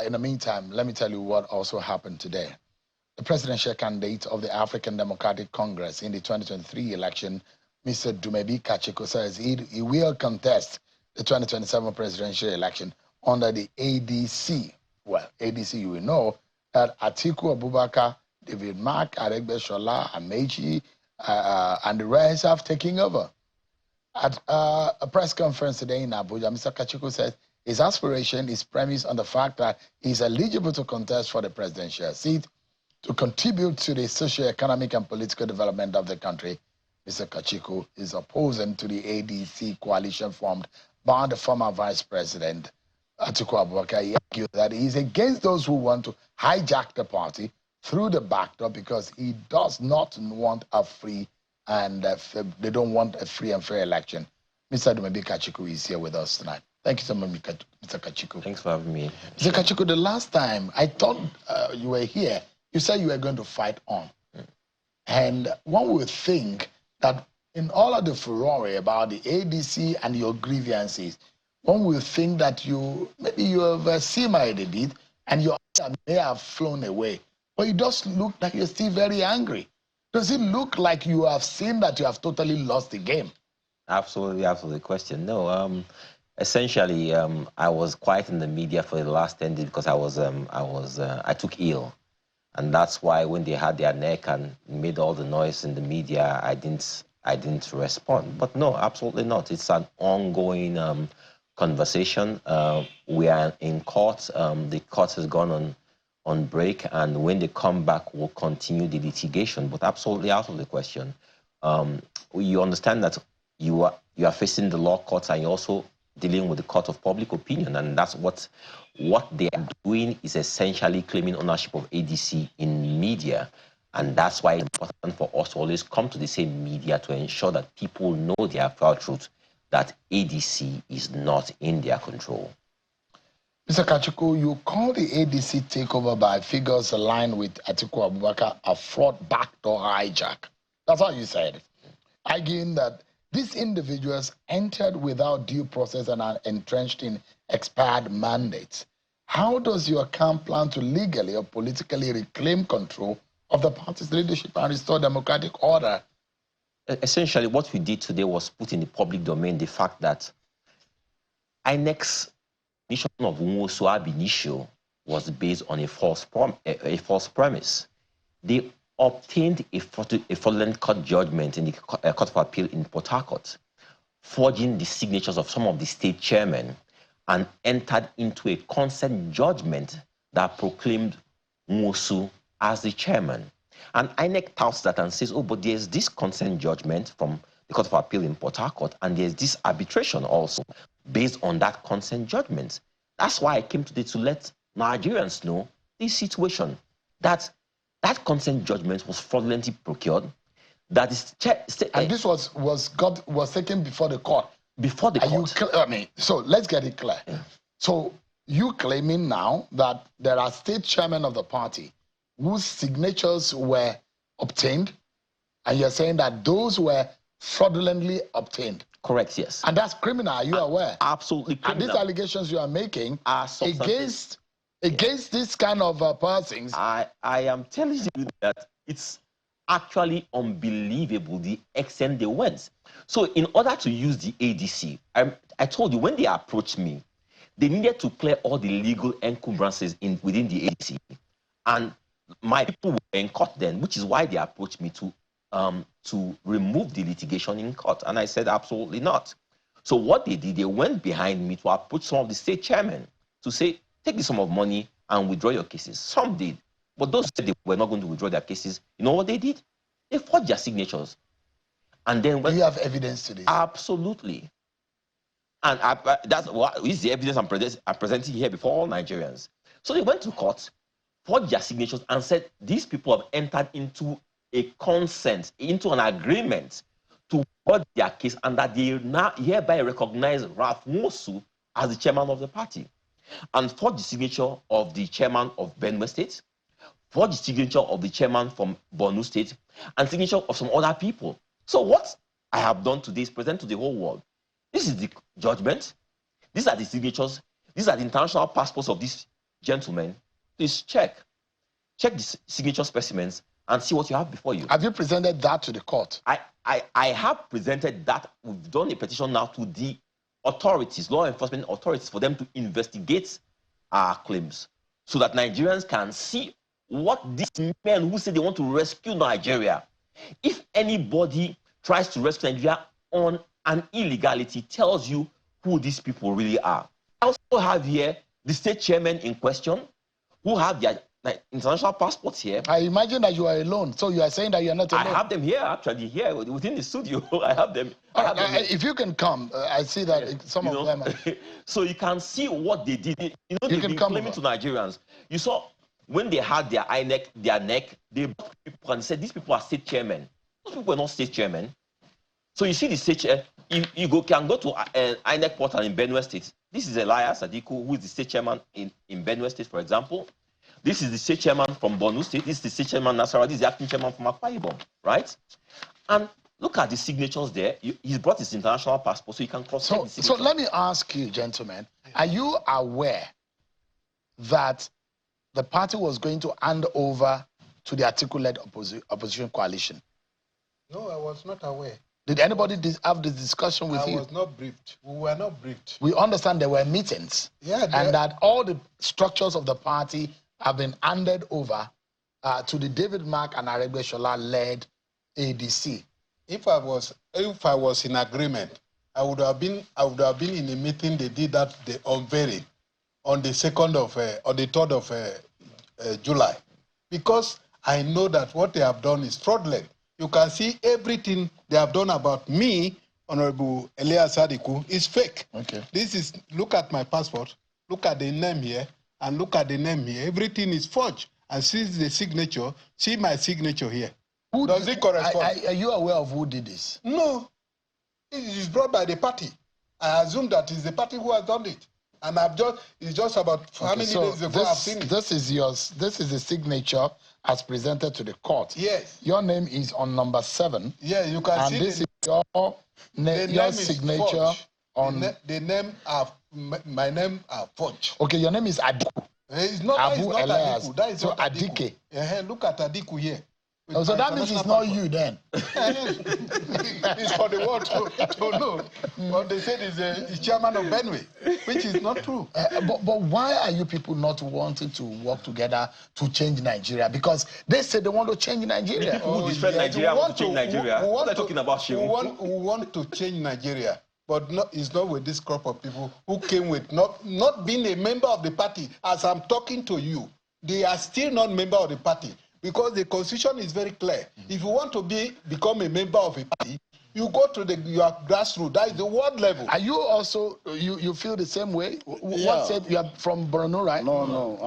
in the meantime, let me tell you what also happened today. The presidential candidate of the African Democratic Congress in the 2023 election, Mr. Dumebi Kachikwu, says he will contest the 2027 presidential election under the ADC. Well, ADC, you will know that Atiku Abubakar, David Mark, Aregbesola, Amechi, and the rest have taken over. At a press conference today in Abuja, Mr. Kachikwu said his aspiration is premised on the fact that he's eligible to contest for the presidential seat to contribute to the socio-economic and political development of the country. Mr. Kachikwu is opposing to the ADC coalition formed by the former Vice President, Atiku Abubakar. He argued that he is against those who want to hijack the party through the back door because he does not want a free and they don't want a free and fair election. Mr. Dumebi Kachikwu is here with us tonight. Thank you so much, Mr. Kachikwu. Thanks for having me. Mr. Kachikwu, the last time I thought you were here, you said you were going to fight on. And one would think that in all of the furore about the ADC and your grievances, one will think that maybe you have semi-did it and your answer may have flown away. But it does look like you're still very angry. Does it look like you have seen that you have totally lost the game? Absolutely, absolutely. Question. No, essentially, I was quiet in the media for the last 10 days because I took ill. And that's why when they had their neck and made all the noise in the media, I didn't respond. But no, absolutely not. It's an ongoing conversation. We are in court. The court has gone on break, and when they come back, we'll continue the litigation. But absolutely out of the question. You understand that you are facing the law courts, and you're also dealing with the court of public opinion, and that's what they are doing is essentially claiming ownership of ADC in media. And that's why it's important for us to always come to the same media to ensure that people know the actual truth, that ADC is not in their control. Mr. Kachikwu, you call the ADC takeover by figures aligned with Atiku Abubakar a fraud backdoor hijack. That's how you said it. Arguing that these individuals entered without due process and are entrenched in expired mandates. How does your camp plan to legally or politically reclaim control of the party's leadership and restore democratic order? Essentially, what we did today was put in the public domain the fact that INEC's mission of Nwosu ab initio was based on a false premise. They obtained a fraudulent court judgment in the Court of Appeal in Port Harcourt, forging the signatures of some of the state chairmen, and entered into a consent judgment that proclaimed Nwosu as the chairman. And INEC touts that and says, oh, but there's this consent judgment from the Court of Appeal in Port Harcourt, and there's this arbitration also based on that consent judgment. That's why I came today to let Nigerians know this situation, that consent judgment was fraudulently procured. That is, and this was taken before the court. Before the court. So let's get it clear. Yeah. So you claiming now that there are state chairmen of the party whose signatures were obtained, and you're saying that those were fraudulently obtained. Correct, yes. And that's criminal, are you aware? Absolutely criminal. And these allegations you are making are against this kind of persons. I am telling you that it's actually unbelievable the extent they went. So in order to use the ADC, I told you when they approached me, they needed to clear all the legal encumbrances within the ADC. And my people were in court then, which is why they approached me to remove the litigation in court. And I said, absolutely not. So what they did, they went behind me to approach some of the state chairmen to say, take this sum of money and withdraw your cases. Some did. But those said they were not going to withdraw their cases. You know what they did? They forged their signatures. And then when... Do you have evidence to this? Absolutely. And that's what is the evidence I'm presenting here before all Nigerians. So they went to court, forged their signatures, and said these people have entered into a consent, into an agreement to forge their case, and that they now hereby recognize Ralph Nwosu as the chairman of the party. And forged the signature of the chairman of Benue State, forged the signature of the chairman from Borno State, and signature of some other people. So what I have done today is present to the whole world. This is the judgment. These are the signatures. These are the international passports of these gentlemen, please check the signature specimens and see what you have before you. Have you presented that to the court? I have presented that. We've done a petition now to the authorities, law enforcement authorities, for them to investigate our claims so that Nigerians can see what these men who say they want to rescue Nigeria, if anybody tries to rescue Nigeria on an illegality, tells you who these people really are. I also have here the state chairmen in question who have their international passports here. I imagine that you are alone. So you are saying that you are not alone. I have them here, actually, here within the studio. I have them. If you can come, I see that some of them are... So you can see what they did. You know, they've been claiming to Nigerians. You saw when they had their neck, they brought people and said, these people are state chairmen. Those people are not state chairmen. So you see the state chair, you can go to INEC portal in Benue State. This is Elias Sadiku, who is the state chairman in Benue State, for example. This is the state chairman from Borno State. This is the state chairman Nasarawa. This is the acting chairman from Akwa Ibom, right? And look at the signatures there. He's brought his international passport, so you can cross-check the signatures. So let me ask you, gentlemen, are you aware that the party was going to hand over to the Atiku-led opposition coalition? No, I was not aware. Did anybody have this discussion with you? I was not briefed. We were not briefed. We understand there were meetings, and that all the structures of the party have been handed over to the David Mark and Aregbesola-led ADC. If I was in agreement, I would have been in a meeting. They did that, the unveiling on the 3rd of July, because I know that what they have done is fraudulent. You can see everything they have done about me, Honorable Elias Sadiku, is fake. Okay. This is, look at my passport, look at the name here, and look at the name here. Everything is forged. And see the signature, see my signature here. Does it correspond? Are you aware of who did this? No. It is brought by the party. I assume that it's the party who has done it. And it's just about how many days ago I've seen it. This is the signature as presented to the court. Yes. Your name is on number 7. Yeah, you can see. And this is your signature on... My name are forged. Okay, your name is Adiku. It's not Elias. Adiku. That is so not Adike. Look at Adiku here. Oh, so that means it's not you then. It's for the world to know. But they said he's chairman of Benue, which is not true. But why are you people not wanting to work together to change Nigeria? Because they said they want to change Nigeria. Who destroyed Nigeria want to change Nigeria? What are they talking about? We want to change Nigeria. But it's not with this crop of people who came with not being a member of the party. As I'm talking to you, they are still not member of the party. Because the constitution is very clear. If you want to become a member of a party, you go to your grassroots. That is the world level. Are you also, you feel the same way? Yeah. What said you are from Borno, right? No.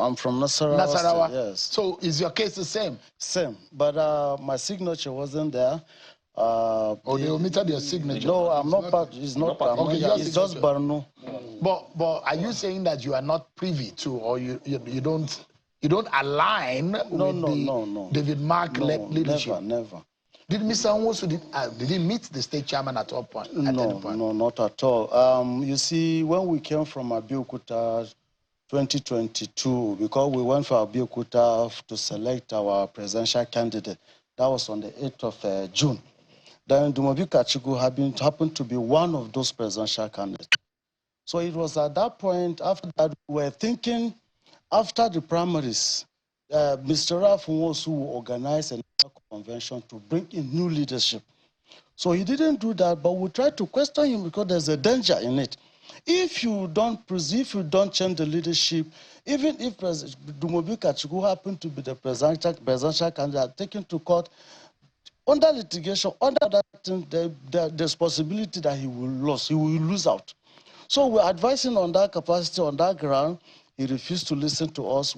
I'm from Nasarawa. Nasarawa. Yes. So is your case the same? Same. But my signature wasn't there. They omitted your signature. No, I'm not part. It's not part. Okay, it's just Borno. But are you saying that you are not privy to, or you don't align with David Mark leadership? Never. Did Mr. Nwosu, did he meet the state chairman at all point? No, not at all. You see, when we came from Abeokuta 2022, because we went for Abeokuta to select our presidential candidate, that was on the 8th of June. Then Dumebi Kachikwu happened to be one of those presidential candidates. So it was at that point, after that, we were thinking, after the primaries, Mr. Ralph Nwosu will organize a convention to bring in new leadership. So he didn't do that, but we tried to question him because there's a danger in it. If you don't change the leadership, even if Dumebi Kachikwu happened to be the presidential candidate taken to court, under litigation, under that, there's possibility that he will lose out. So we're advising on that capacity, on that ground. He refused to listen to us.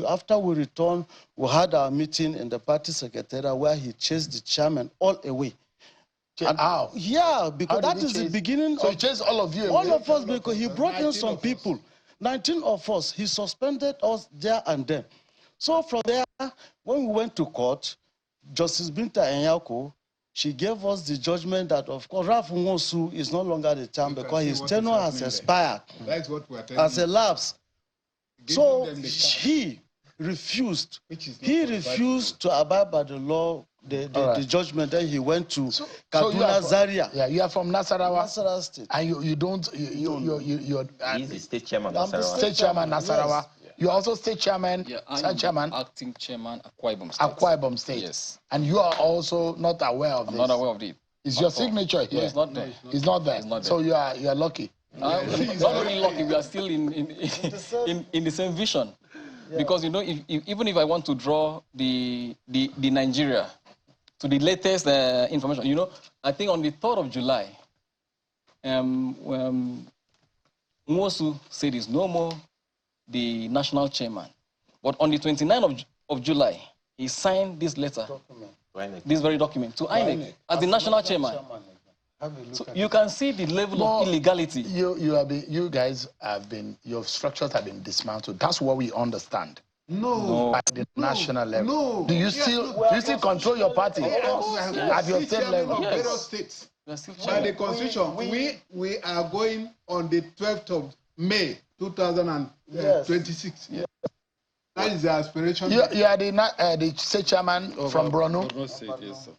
After we returned, we had our meeting in the party secretariat where he chased the chairman all away. How? Yeah, because that is the beginning. So he chased all of you away? All of us, because he brought in some people. 19 of us. He suspended us there and then. So from there, when we went to court, Justice Binta Enyako, she gave us the judgment that, of course, Ralph Nwosu is no longer the chairman because his tenure has expired. That's what we're telling as a lapse. So he refused. He refused to abide by the law, the judgment. Then he went to Kaduna, Zaria. Yeah, you are from Nasarawa. Nasarawa State. And you're he's the state chairman of Nasarawa. State chairman Nasarawa. Yes. You're also state chairman. Yeah, I'm chairman. acting chairman Akwa Ibom State. Akwa Ibom State. Yes. And you are also not aware of this. I'm not aware of it. Is your signature here? No, it's not there. It's not there. It's not there. So you are lucky. Not really lucky. We are still in the same vision. Yeah. Because even if I want to draw the Nigeria to the latest information, I think on the 3rd of July, Nwosu said he's no more the national chairman. But on the 29th of July, he signed this letter, this very document, to INEC as the national chairman. So you can see the level of illegality. You guys have been, your structures have been dismantled. That's what we understand. No. At the national level. No. Do you still control your party at your state level? Yes. States. By the constitution, we are going on the 12th of May 2026. Yes. That is the aspiration. You are the state chairman from Borno. Borno State, yes, sir.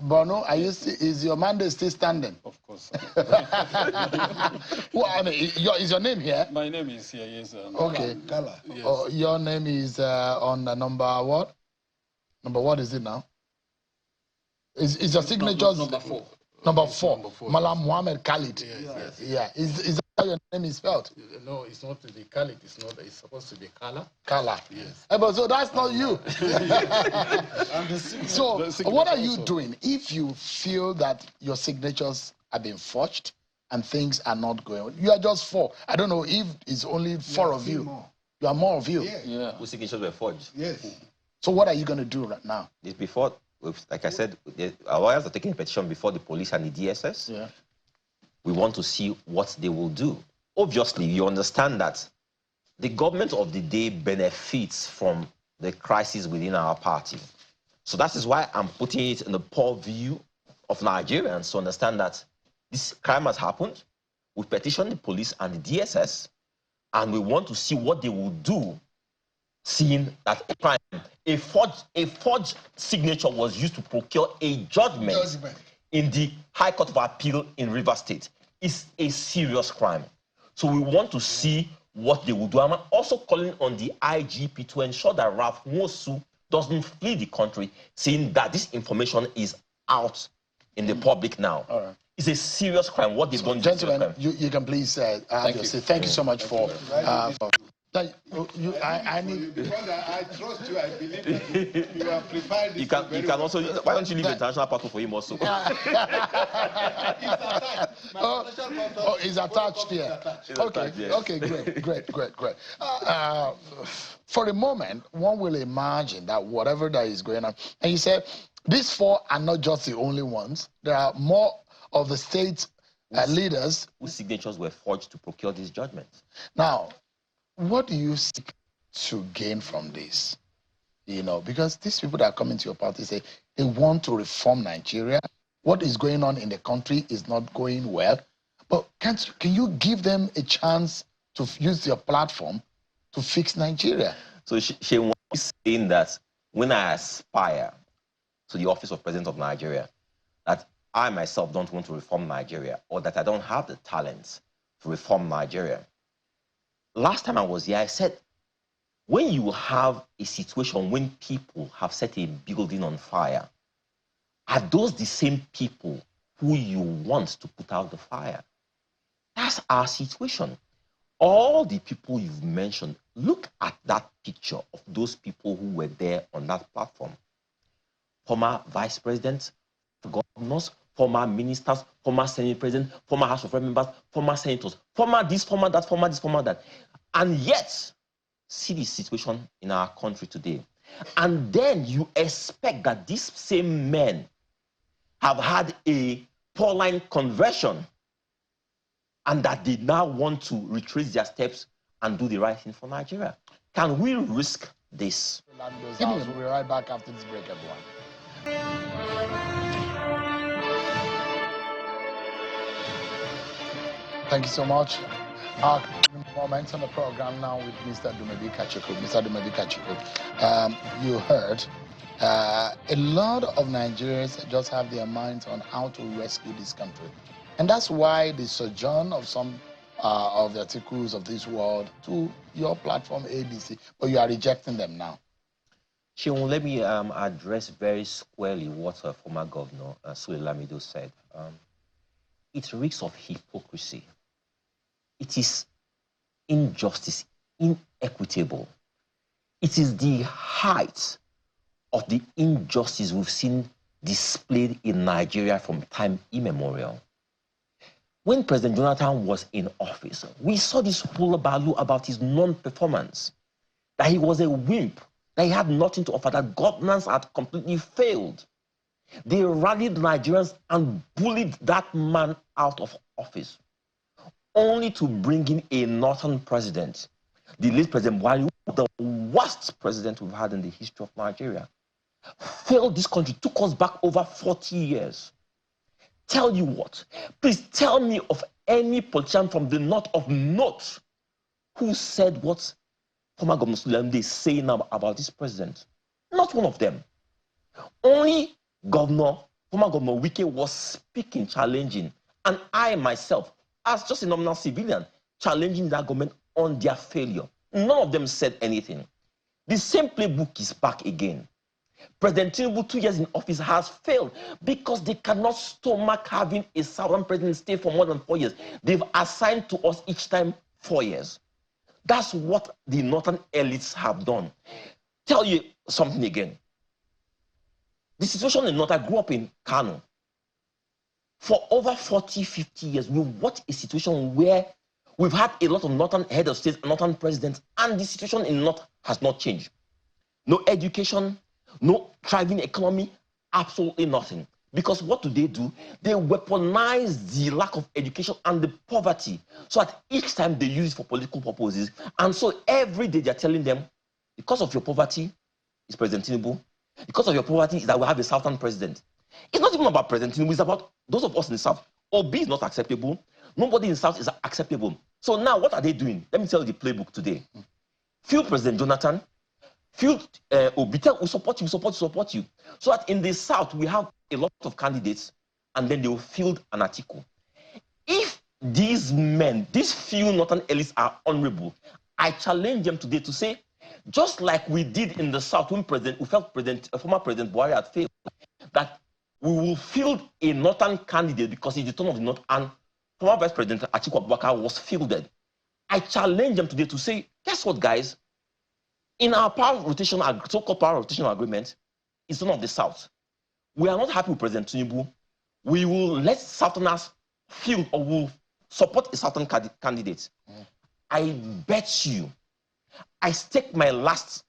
Borno, is your mandate still standing? Of course. Well, I mean, is your name here? My name is here, yes, sir. Okay. Kala. Yes. Oh, your name is on the number what? Number what is it now? Is your signature number 4? Number 4. Malam Muhammad Khalid. Yes. Yeah. Is that how your name is spelled? No, it's not to be Khalid. It's supposed to be Kala. Kala. Yes. But so that's not you. So what are you doing if you feel that your signatures have been forged and things are not going? You are just 4. I don't know if it's only 4 of you. More. You are more of you. Yeah. Whose signatures were forged? Yes. So what are you going to do right now? Before, like I said, our lawyers are taking a petition before the police and the DSS. Yeah. We want to see what they will do. Obviously, you understand that the government of the day benefits from the crisis within our party. So that is why I'm putting it in the poor view of Nigerians to understand that this crime has happened. We petition the police and the DSS, and we want to see what they will do, seeing that a crime, a forged signature was used to procure a judgment in the High Court of Appeal in Rivers State. It's a serious crime. So we want to see what they will do. I'm also calling on the IGP to ensure that Ralph Nwosu doesn't flee the country, saying that this information is out in the public now. All right. It's a serious crime. What they've done. Gentlemen, you can please have your say. Thank you so much for I need. Because I trust you, I believe that you are prepared. You can also. Why don't you leave the international passport for him also? It's attached here. Okay, great. For a moment, one will imagine that whatever that is going on, and you said these 4 are not just the only ones. There are more of the state leaders whose signatures were forged to procure these judgments. Now, what do you seek to gain from this? Because these people that are coming to your party say they want to reform Nigeria. What is going on in the country is not going well. But can you give them a chance to use your platform to fix Nigeria? So she was saying that when I aspire to the office of President of Nigeria, that I myself don't want to reform Nigeria, or that I don't have the talents to reform Nigeria. Last time I was here, I said, when you have a situation when people have set a building on fire, are those the same people who you want to put out the fire? That's our situation. All the people you've mentioned, look at that picture of those people who were there on that platform. Former vice presidents, governors, former ministers, former Senate president, former House of Rep members, former senators, former this, former that, former this, former that. And yet, see the situation in our country today. And then you expect that these same men have had a poor-line conversion and that they now want to retrace their steps and do the right thing for Nigeria. Can we risk this? We'll be right back after this break, everyone. Thank you so much. Moments on the program now with Mr. Dumebi Kachikwu. Mr. Dumebi Kachikwu, you heard a lot of Nigerians just have their minds on how to rescue this country. And that's why the sojourn of some of the Atikus of this world to your platform, ADC, but you are rejecting them now. Seun, let me address very squarely what former Governor Sule Lamido said. It reeks of hypocrisy. It is injustice, inequitable. It is the height of the injustice we've seen displayed in Nigeria from time immemorial. When President Jonathan was in office, we saw this hullabaloo about his non-performance, that he was a wimp, that he had nothing to offer, that governance had completely failed. They rallied Nigerians and bullied that man out of office, only to bring in a northern president, the late President Buhari, the worst president we've had in the history of Nigeria. Failed this country, took us back over 40 years. Tell you what, please tell me of any politician from the north of note who said what former Governor Sule is saying now about this president. Not one of them. Only former Governor Wike was speaking, challenging, and I myself, as just a nominal civilian, challenging that government on their failure. None of them said anything. The same playbook is back again. President Tinubu, 2 years in office, has failed because they cannot stomach having a southern president stay for more than 4 years. They've assigned to us each time 4 years. That's what the northern elites have done. Tell you something again. The situation in North, I grew up in Kano. For over 40, 50 years, we've watched a situation where we've had a lot of northern head of states, northern presidents, and the situation in North has not changed. No education, no thriving economy, absolutely nothing. Because what do? They weaponize the lack of education and the poverty, so that each time they use it for political purposes. And so every day they're telling them, because of your poverty, it's President Tinubu. Because of your poverty, is that we have a southern president. It's not even about President Tinubu, it's about those of us in the south. Obi is not acceptable. Nobody in the south is acceptable. So now what are they doing? Let me tell you the playbook today. Field President Jonathan, field Obi, we support you, support you. So that in the south, we have a lot of candidates, and then they will field an article. If these men, these few northern elites are honorable, I challenge them today to say, just like we did in the south when we felt former President Buhari had failed, that we will field a northern candidate because it's the turn of the north, and former Vice President Kachikwu was fielded. I challenge them today to say, guess what, guys? In our so-called power rotation agreement, it's none of the South. We are not happy with President Tinubu. We will let Southerners field or will support a Southern candidate. I bet you, I stake my last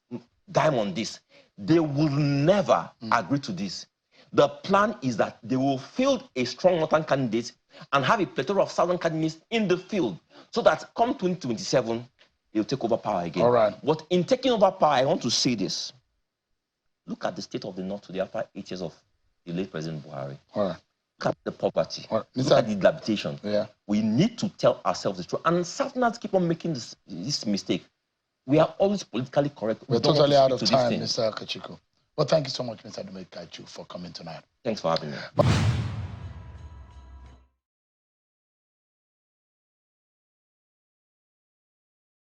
dime on this. They will never agree to this. The plan is that they will field a strong northern candidate and have a plethora of southern candidates in the field, so that come 2027, they'll take over power again. All right. But in taking over power, I want to say this. Look at the state of the North today after 8 years of the late President Buhari. All right. Look at the poverty. All right. Look at the dilapitation. Yeah. We need to tell ourselves the truth. And Southerners keep on making this mistake. We are always politically correct. We're totally out of time, Mr. Kachikwu. Well, thank you so much, Mr. Dumebi Kachikwu, for coming tonight. Thanks for having me.